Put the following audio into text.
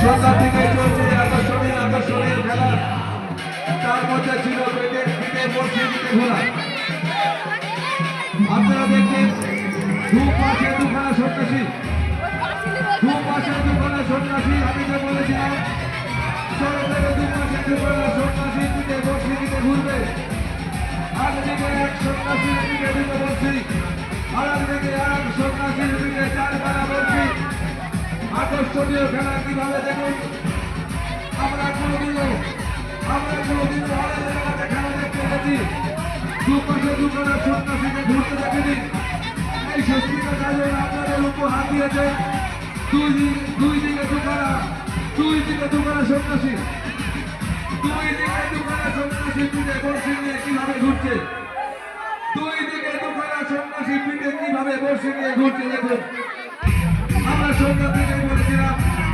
সন্ধ্যা থেকে চলছে আকর্ষণীয় খেলা। তার মধ্যে ছিল বসে ঘোরা। আপনারা দেখছেন দুপাশে দুখানা সন্ন্যাসী, আমি যে বলেছিলাম সড়কের দুপাশে দুখানা সন্ন্যাসী দিকে বসে দিকে ঘুরবে। একদিকে এক সন্ন্যাসীর দিকে দুটো বলছি, আর একদিকে এক সন্ন্যাসীর দিকে চারখানা বলছি। আকর্ষণীয় খেলা কিভাবে দেখুন। আমরা কোনোদিনও খেলা দেখতে গেছি দুপাশে দুখানা সন্ন্যাসীকে ঘুরতে দেখিনি। এই ষষ্ঠীটা কাজে আপনাদের উপহার দিয়েছে দুই দিকে দুখানা সন্ন্যাসী, দুই দিকে